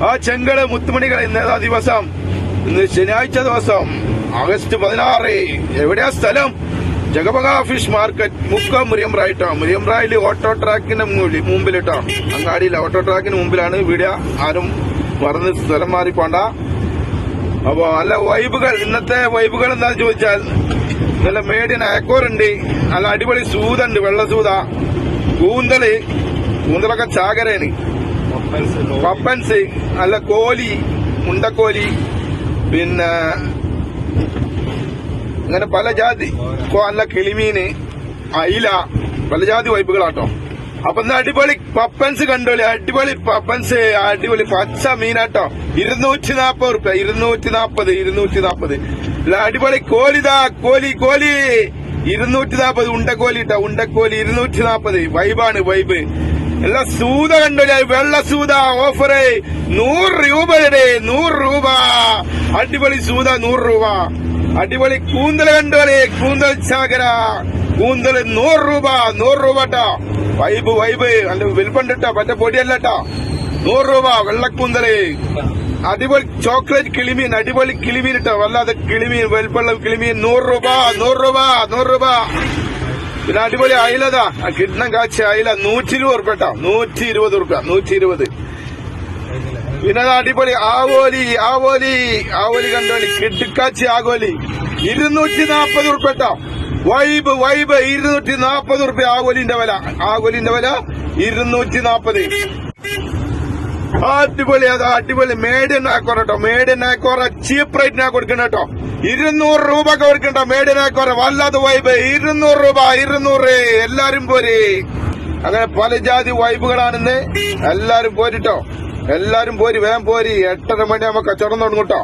ആ ചെങ്കള് മുത്തുമണികൾ ഇന്നേതാ ദിവസം? ഇന്ന് ശനിയാഴ്ച ദിവസം ആഗസ്റ്റ് 16. എവിടെയാ സ്ഥലം? ജഗബഗ ഫിഷ് മാർക്കറ്റ്, മുക്കം മുരിയമ്പ്രായിട്ടോ. മുരിയമ്പ്രായില് ഓട്ടോ ട്രാക്കിന്റെ മുമ്പിലിട്ടോ, അങ്ങാടിയില്ല, ഓട്ടോ ട്രാക്കിന് മുമ്പിലാണ് വീഡിയോ. ആരും പറഞ്ഞ് സ്ഥലം മാറി പോണ്ട. അപ്പൊ നല്ല വൈബുകൾ. ഇന്നത്തെ വൈബുകൾ എന്താന്ന് ചോദിച്ചാൽ, നല്ല മേഡിയൻ അയക്കോറുണ്ട്, നല്ല അടിപൊളി സൂതുണ്ട്, വെള്ള സൂത, കൂന്തലൊക്കെ ചാകരയാണ്, പപ്പൻസ്, നല്ല കോലി, മുണ്ടക്കോലി, പിന്നെ അങ്ങനെ പല ജാതി, നല്ല കിളിമീന്, അയില, പല ജാതി വൈബുകളാട്ടോ. അപ്പൊ ഇന്ന് അടിപൊളി പപ്പൻസ് കണ്ടോളി, അടിപൊളി പപ്പൻസ്, അടിപൊളി പച്ച മീനാട്ടോ. 240 റുപ്യ, 240. അടിപൊളി കോലിതാ, കോലി 240. ഉണ്ടക്കോലി ഇട്ടോ, ഉണ്ടക്കോലി 240. വൈബാണ്, വൈബ്. എല്ലാ സൂത കണ്ടോളി, വെള്ള സൂത ഓഫറ് 100 രൂപയുടെ, 100 രൂപ. അടിപൊളി സൂത 100 രൂപ. അടിപൊളി കൂന്തൽ കണ്ടോളി, കൂന്തൽ ചാകര, കൂന്തൽ 100 രൂപ, 100 രൂപ ട്ടോ. വൈബ് അല്ല വിൽപ്പണ്ടിട്ടോ, മറ്റേ പൊടിയല്ലട്ടോ. 100 രൂപ വെള്ളക്കൂന്തല്. അടിപൊളി ചോക്ലേറ്റ് കിളിമീൻ, അടിപൊളി കിളിമീൻ ഇട്ടോ, വല്ലാതെ കിളിമീൻ, വെൽപ്പുള്ള കിളിമീൻ 100 രൂപ, 100 രൂപ. പിന്നെ അടിപൊളി അയിലതാ, കിണ്ണം കാച്ച അയില 120 റുപ്യ ട്ടോ, 120 റുപ്യ, 120. പിന്നെ അടിപൊളി ആവോലി കണ്ടോളി, കിട്ടിക്കാച്ചി ആഗോലി 240 റുപ്യ ട്ടോ. വൈബ് 240 റുപ്യ ആഗോലിന്റെ വില, 240. അടിപൊളി, അടിപൊളി മേഡിയൻ ആക്കോറട്ടോ, മേഡിയൻ ആക്കോറ ചീപ്പ് റേറ്റിനാ കൊടുക്കണ കേട്ടോ. 200 രൂപ കൊടുക്കണ്ട മേഡിയൻ ആക്കോറ, വല്ലാതെ വൈബ്. 200 രൂപ, 200. എല്ലാരും പോരെ. അങ്ങനെ പല ജാതി വൈബുകളാണെന്ന്. എല്ലാരും പോരിട്ടോ, എല്ലാരും പോരി, വേഗം പോരി. 8:30 മണി ആവുമ്പോ കച്ചവടം തുടങ്ങും കേട്ടോ.